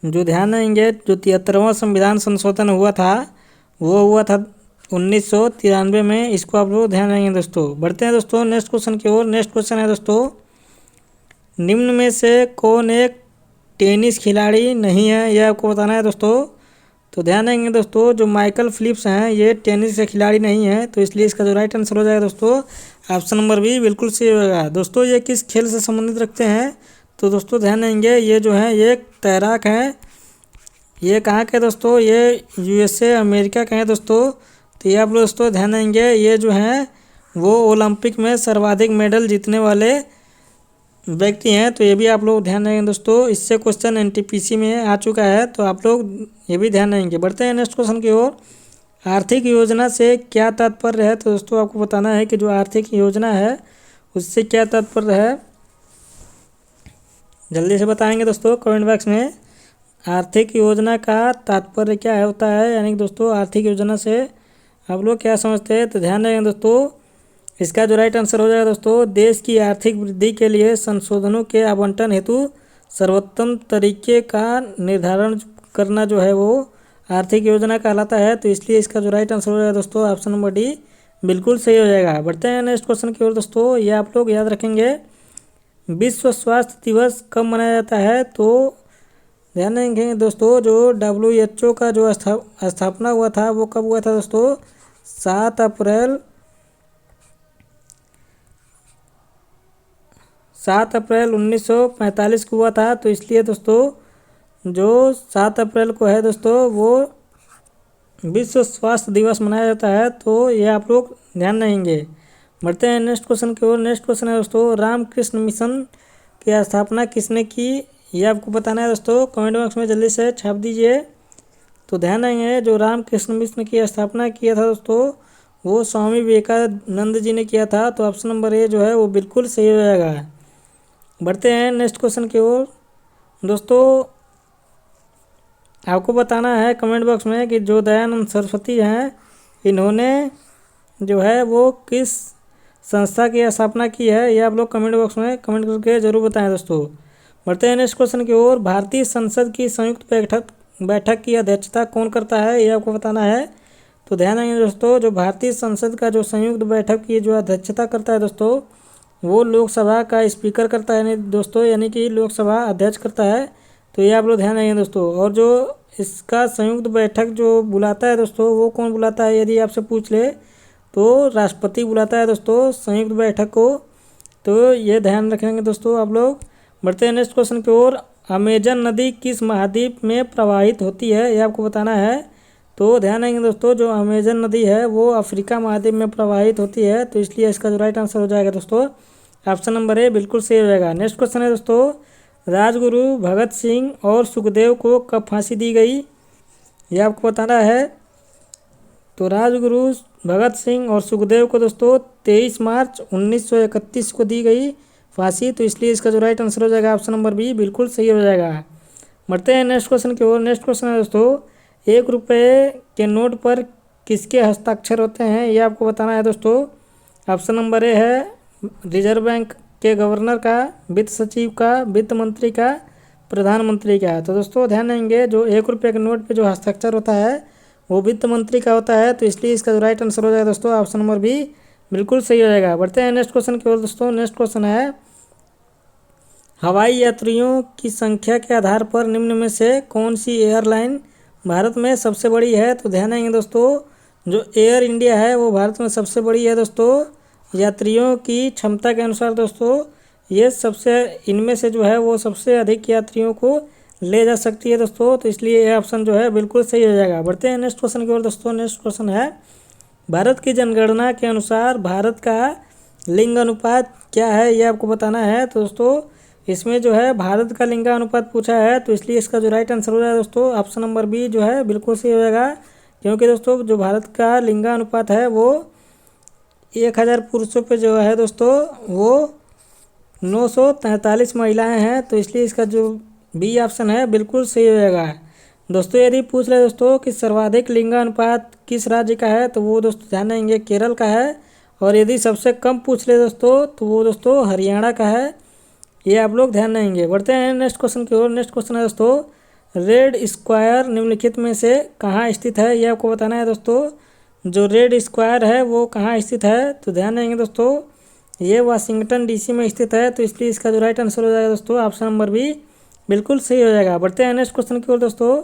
जो ध्यान देंगे, जो 73वां संविधान संशोधन हुआ था वो हुआ था 1993 में। इसको आप लोग ध्यान देंगे दोस्तों। बढ़ते हैं दोस्तों नेक्स्ट क्वेश्चन की ओर। नेक्स्ट क्वेश्चन है दोस्तों, निम्न में से कौन एक टेनिस खिलाड़ी नहीं है, यह आपको बताना है दोस्तों। तो ध्यान देंगे दोस्तों, जो माइकल फिलिप्स हैं ये टेनिस के खिलाड़ी नहीं है। तो इसलिए इसका जो राइट आंसर हो जाएगा दोस्तों ऑप्शन नंबर बी, बिल्कुल सही होगा। दोस्तों ये किस खेल से संबंधित रखते हैं, तो दोस्तों ध्यान देंगे, ये जो है ये तैराक हैं। ये कहाँ के दोस्तों, ये USA अमेरिका के हैं दोस्तों। तो ये आप लोग दोस्तों ध्यान देंगे, ये जो हैं वो ओलंपिक में सर्वाधिक मेडल जीतने वाले व्यक्ति हैं। तो ये भी आप लोग ध्यान देंगे दोस्तों, इससे क्वेश्चन NTPC में आ चुका है, तो आप लोग ये भी ध्यान देंगे। बढ़ते हैं नेक्स्ट क्वेश्चन की ओर। आर्थिक योजना से क्या तात्पर्य है, तो दोस्तों आपको बताना है कि जो आर्थिक योजना है उससे क्या तात्पर्य है, जल्दी से बताएंगे दोस्तों कमेंट बॉक्स में। आर्थिक योजना का तात्पर्य क्या है होता है, यानी कि दोस्तों आर्थिक योजना से आप लोग क्या समझते हैं। तो ध्यान देंगे दोस्तों, इसका जो राइट आंसर हो जाएगा दोस्तों, देश की आर्थिक वृद्धि के लिए संशोधनों के आवंटन हेतु सर्वोत्तम तरीके का निर्धारण करना जो है वो आर्थिक योजना कहलाता है। तो इसलिए इसका जो राइट आंसर हो जाएगा दोस्तों ऑप्शन नंबर डी, बिल्कुल सही हो जाएगा। बढ़ते हैं नेक्स्ट क्वेश्चन की ओर दोस्तों। ये आप लोग याद रखेंगे, विश्व स्वास्थ्य दिवस कब मनाया जाता है। तो ध्यान देंगे दोस्तों, जो WHO का जो स्थापना हुआ था वो कब हुआ था दोस्तों, 7 अप्रैल 1945 को हुआ था। तो इसलिए दोस्तों जो 7 अप्रैल को है दोस्तों वो विश्व स्वास्थ्य दिवस मनाया जाता है। तो ये आप लोग ध्यान देंगे। बढ़ते हैं नेक्स्ट क्वेश्चन की ओर। नेक्स्ट क्वेश्चन है दोस्तों, रामकृष्ण मिशन की स्थापना किसने की, ये आपको बताना है दोस्तों। कमेंट बॉक्स में जल्दी से छाप दीजिए। तो ध्यान देंगे, जो रामकृष्ण मिशन की स्थापना किया था दोस्तों वो स्वामी विवेकानंद जी ने किया था। तो ऑप्शन नंबर ए जो है वो बिल्कुल सही हो जाएगा। बढ़ते हैं नेक्स्ट क्वेश्चन की ओर दोस्तों। आपको बताना है कमेंट बॉक्स में कि जो दयानंद सरस्वती हैं इन्होंने जो है वो किस संस्था की स्थापना की है, ये आप लोग कमेंट बॉक्स में कमेंट करके जरूर बताएं दोस्तों। बढ़ते हैं नेक्स्ट क्वेश्चन की ओर। भारतीय संसद की संयुक्त बैठक की अध्यक्षता कौन करता है, ये आपको बताना है। तो ध्यान देंगे दोस्तों, जो भारतीय संसद का जो संयुक्त बैठक की जो अध्यक्षता करता है दोस्तों वो लोकसभा का स्पीकर करता है दोस्तों, यानी कि लोकसभा अध्यक्ष करता है। तो ये आप लोग ध्यान देंगे दोस्तों। और जो इसका संयुक्त बैठक जो बुलाता है दोस्तों वो कौन बुलाता है, यदि आपसे पूछ ले तो राष्ट्रपति बुलाता है दोस्तों संयुक्त बैठक को। तो ये ध्यान रखेंगे दोस्तों आप लोग। बढ़ते हैं नेक्स्ट क्वेश्चन की ओर। अमेजन नदी किस महाद्वीप में प्रवाहित होती है, ये आपको बताना है। तो ध्यान देंगे दोस्तों, जो अमेजन नदी है वो अफ्रीका महाद्वीप में प्रवाहित होती है। तो इसलिए इसका जो राइट आंसर हो जाएगा दोस्तों ऑप्शन नंबर ए, बिल्कुल सही हो जाएगा। नेक्स्ट क्वेश्चन है दोस्तों, राजगुरु भगत सिंह और सुखदेव को कब फांसी दी गई, ये आपको बताना है। तो राजगुरु भगत सिंह और सुखदेव को दोस्तों 23 मार्च 1931 को दी गई फांसी, तो इसलिए इसका जो राइट आंसर हो जाएगा ऑप्शन नंबर बी बिल्कुल सही हो जाएगा। बढ़ते हैं नेक्स्ट क्वेश्चन की ओर। नेक्स्ट क्वेश्चन है दोस्तों, 1 रुपये के नोट पर किसके हस्ताक्षर होते हैं, ये आपको बताना है दोस्तों। ऑप्शन नंबर ए है रिजर्व बैंक के गवर्नर का, वित्त सचिव का, वित्त मंत्री का, प्रधानमंत्री का। तो दोस्तों ध्यान देंगे, जो 1 रुपये के नोट पे जो हस्ताक्षर होता है वो वित्त मंत्री का होता है, तो इसलिए इसका जो राइट आंसर हो जाएगा दोस्तों ऑप्शन नंबर बी बिल्कुल सही हो जाएगा। बढ़ते हैं नेक्स्ट क्वेश्चन की ओर दोस्तों। नेक्स्ट क्वेश्चन है, हवाई यात्रियों की संख्या के आधार पर निम्न में से कौन सी एयरलाइन भारत में सबसे बड़ी है। तो ध्यान देंगे दोस्तों, जो एयर इंडिया है वो भारत में सबसे बड़ी है दोस्तों। यात्रियों की क्षमता के अनुसार दोस्तों ये सबसे, इनमें से जो है वो सबसे अधिक यात्रियों को ले जा सकती है दोस्तों, तो इसलिए ये ऑप्शन जो है बिल्कुल सही हो जाएगा। बढ़ते हैं नेक्स्ट क्वेश्चन की ओर दोस्तों। नेक्स्ट क्वेश्चन है, भारत की जनगणना के अनुसार भारत का लिंग अनुपात क्या है, ये आपको बताना है। तो दोस्तों इसमें जो है भारत का लिंगानुपात पूछा है, तो इसलिए इसका जो राइट आंसर हो जाएगा दोस्तों ऑप्शन नंबर बी जो है बिल्कुल सही हो जाएगा। क्योंकि दोस्तों जो भारत का लिंगानुपात है वो 1000 पुरुषों पे जो है दोस्तों वो 943 महिलाएं हैं, तो इसलिए इसका जो बी ऑप्शन है बिल्कुल सही हो जाएगा। दोस्तों यदि पूछ रहे दोस्तों कि सर्वाधिक लिंगानुपात किस राज्य का है, तो वो दोस्तों ध्यान देंगे केरल का है। और यदि सबसे कम पूछ रहे दोस्तों तो वो दोस्तों हरियाणा का है, ये आप लोग ध्यान देंगे। बढ़ते हैं नेक्स्ट क्वेश्चन की ओर। नेक्स्ट क्वेश्चन है दोस्तों, रेड स्क्वायर निम्नलिखित में से कहाँ स्थित है, ये आपको बताना है दोस्तों। जो रेड स्क्वायर है वो कहाँ स्थित है, तो ध्यान देंगे दोस्तों ये वाशिंगटन डीसी में स्थित है, तो इसलिए इसका जो राइट आंसर हो जाएगा दोस्तों ऑप्शन नंबर बी बिल्कुल सही हो जाएगा। बढ़ते हैं नेक्स्ट क्वेश्चन की ओर दोस्तों,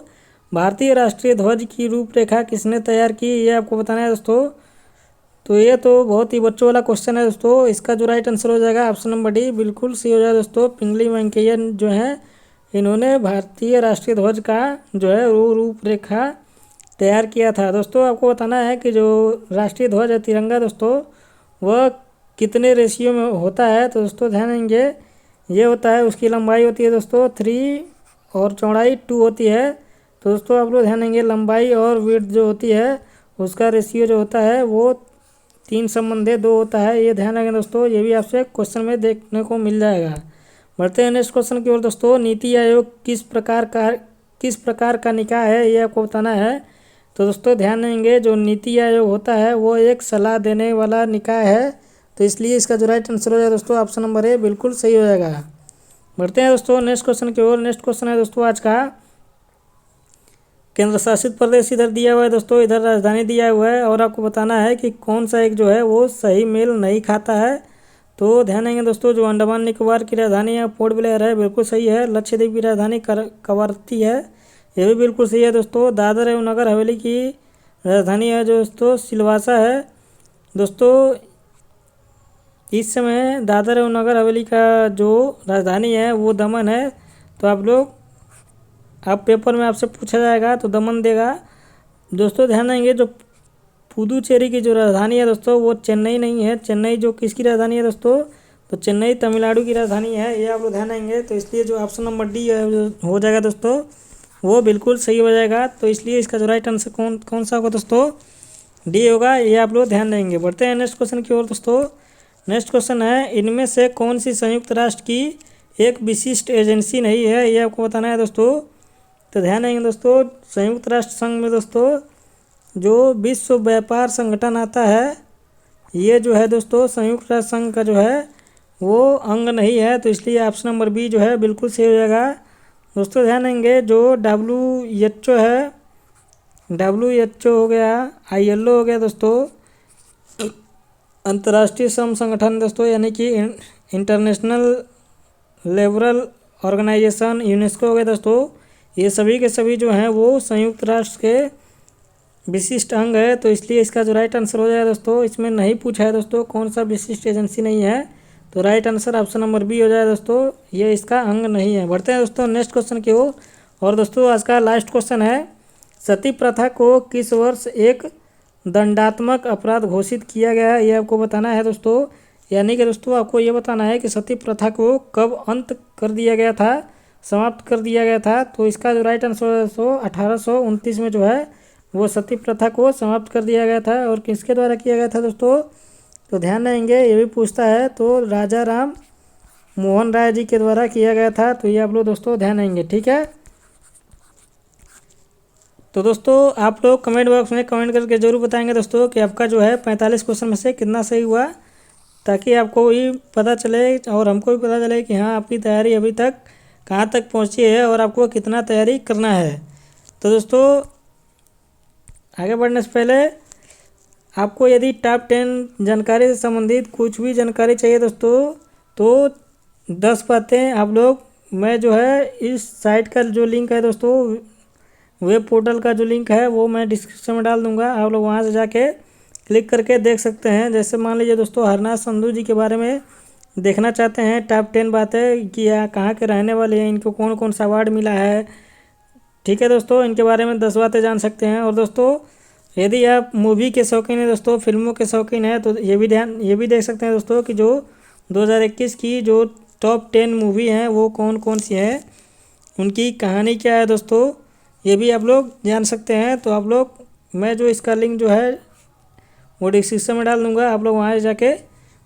भारतीय राष्ट्रीय ध्वज की रूपरेखा किसने तैयार की, ये आपको बताना है दोस्तों। तो ये तो बहुत ही बच्चों वाला क्वेश्चन है दोस्तों, इसका जो राइट आंसर हो जाएगा ऑप्शन नंबर डी बिल्कुल सही हो जाएगा दोस्तों। पिंगली वेंकैया जो है इन्होंने भारतीय राष्ट्रीय ध्वज का जो है वो रूपरेखा तैयार किया था। दोस्तों आपको बताना है कि जो राष्ट्रीय ध्वज है तिरंगा दोस्तों वह कितने रेशियो में होता है, तो दोस्तों ध्यान देंगे ये होता है, उसकी लंबाई होती है दोस्तों 3 और चौड़ाई 2 होती है। तो दोस्तों आप लोग ध्यान देंगे लंबाई और विड्थ जो होती है उसका रेशियो जो होता है वो 3/2 होता है, ये ध्यान रखें दोस्तों, ये भी आपसे क्वेश्चन में देखने को मिल जाएगा। बढ़ते हैं नेक्स्ट क्वेश्चन की ओर दोस्तों, नीति आयोग किस प्रकार का निकाय है, ये आपको बताना है। तो दोस्तों ध्यान देंगे जो नीति आयोग होता है वो एक सलाह देने वाला निकाय है, तो इसलिए इसका जो राइट आंसर हो जाएगा दोस्तों ऑप्शन नंबर ए बिल्कुल सही हो जाएगा। बढ़ते हैं दोस्तों नेक्स्ट क्वेश्चन की ओर। नेक्स्ट क्वेश्चन है दोस्तों आज का, केंद्र शासित प्रदेश इधर दिया हुआ है दोस्तों, इधर राजधानी दिया हुआ है, और आपको बताना है कि कौन सा एक जो है वो सही मेल नहीं खाता है। तो ध्यान देंगे दोस्तों, जो अंडमान निकोबार की राजधानी है पोर्ट ब्लेयर है बिल्कुल सही है। लक्षद्वीप की राजधानी कवरत्ती है, ये भी बिल्कुल सही है दोस्तों। दादर एवं नगर हवेली की राजधानी है जो दोस्तों सिलवासा है। दोस्तों इस समय दादर एवं नगर हवेली का जो राजधानी है वो दमन है, तो आप लोग अब पेपर में आपसे पूछा जाएगा तो दमन देगा। दोस्तों ध्यान देंगे जो पुदुचेरी की जो राजधानी है दोस्तों वो चेन्नई नहीं है, चेन्नई जो किसकी राजधानी है दोस्तों, तो चेन्नई तमिलनाडु की राजधानी है, ये आप लोग ध्यान देंगे। तो इसलिए जो ऑप्शन नंबर डी हो जाएगा दोस्तों वो बिल्कुल सही हो जाएगा, तो इसलिए इसका जो राइट आंसर कौन सा होगा दोस्तों, डी होगा, ये आप लोग ध्यान देंगे। बढ़ते हैं नेक्स्ट क्वेश्चन की ओर दोस्तों। नेक्स्ट क्वेश्चन है, इनमें से कौन सी संयुक्त राष्ट्र की एक विशिष्ट एजेंसी नहीं है, ये आपको बताना है दोस्तों। तो ध्यान देंगे दोस्तों, संयुक्त राष्ट्र संघ में दोस्तों जो विश्व व्यापार संगठन आता है ये जो है दोस्तों संयुक्त राष्ट्र संघ का जो है वो अंग नहीं है, तो इसलिए ऑप्शन नंबर बी जो है बिल्कुल सही हो जाएगा। दोस्तों ध्यान देंगे जो WHO है, WHO हो गया, ILO हो गया दोस्तों, अंतर्राष्ट्रीय श्रम संगठन दोस्तों, यानी कि इंटरनेशनल लेबरल ऑर्गेनाइजेशन, यूनेस्को हो गया दोस्तों, ये सभी के सभी जो हैं वो संयुक्त राष्ट्र के विशिष्ट अंग है, तो इसलिए इसका जो राइट आंसर हो जाएगा दोस्तों, इसमें नहीं पूछा है दोस्तों कौन सा विशिष्ट एजेंसी नहीं है, तो right answer option number B हो जाएगा दोस्तों, ये इसका अंग नहीं है। बढ़ते हैं दोस्तों नेक्स्ट क्वेश्चन की ओर, और दोस्तों आज का लास्ट क्वेश्चन है, सती प्रथा को किस वर्ष एक दंडात्मक अपराध घोषित किया गया है, ये आपको बताना है दोस्तों। यानी कि दोस्तों आपको ये बताना है कि सती प्रथा को कब अंत कर दिया गया था, समाप्त कर दिया गया था, तो इसका जो राइट आंसर है दोस्तों 1829 में जो है वो सती प्रथा को समाप्त कर दिया गया था। और किसके द्वारा किया गया था दोस्तों, तो ध्यान देंगे ये भी पूछता है, तो राजा राम मोहन राय जी के द्वारा किया गया था। तो ये आप लोग दोस्तों ध्यान देंगे, ठीक है। तो दोस्तों आप लोग कमेंट बॉक्स में कमेंट करके ज़रूर बताएंगे दोस्तों कि आपका जो है 45 क्वेश्चन में से कितना सही हुआ, ताकि आपको भी पता चले और हमको भी पता चले कि हाँ आपकी तैयारी अभी तक कहाँ तक पहुँची है और आपको कितना तैयारी करना है। तो दोस्तों आगे बढ़ने से पहले आपको यदि टॉप 10 जानकारी से संबंधित कुछ भी जानकारी चाहिए दोस्तों, तो 10 बातें आप लोग, मैं जो है इस साइट का जो लिंक है दोस्तों, वेब पोर्टल का जो लिंक है वो मैं डिस्क्रिप्शन में डाल दूंगा। आप लोग वहां से जाके क्लिक करके देख सकते हैं। जैसे मान लीजिए दोस्तों हरनाथ संधू जी के बारे में देखना चाहते हैं टॉप 10 बातें कि कहाँ के रहने वाले हैं, इनको कौन कौन सा अवार्ड मिला है, ठीक है दोस्तों, इनके बारे में 10 बातें जान सकते हैं। और दोस्तों यदि आप मूवी के शौकीन हैं दोस्तों, फिल्मों के शौकीन हैं, तो ये भी देख सकते हैं दोस्तों कि जो 2021 की जो टॉप 10 मूवी हैं वो कौन कौन सी हैं, उनकी कहानी क्या है दोस्तों, ये भी आप लोग जान सकते हैं। तो आप लोग, मैं जो इसका लिंक जो है वो डिस्क्रिप्शन में डाल दूँगा, आप लोग वहाँ जाके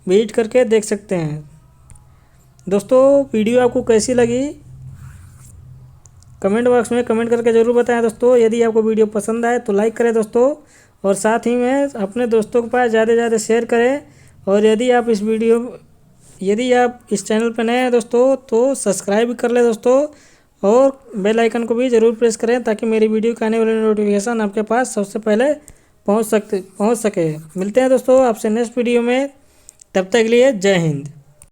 विजिट करके देख सकते हैं। दोस्तों वीडियो आपको कैसी लगी कमेंट बॉक्स में कमेंट करके ज़रूर बताएं दोस्तों। यदि आपको वीडियो पसंद आए तो लाइक करें दोस्तों, और साथ ही में अपने दोस्तों के पास ज़्यादा से ज़्यादा शेयर करें। और यदि आप इस चैनल पर नए हैं दोस्तों तो सब्सक्राइब कर लें दोस्तों, और बेल आइकन को भी ज़रूर प्रेस करें ताकि मेरी वीडियो के आने वाले नोटिफिकेशन आपके पास सबसे पहले पहुंच सके। मिलते हैं दोस्तों आपसे नेक्स्ट वीडियो में, तब तक के लिए जय हिंद।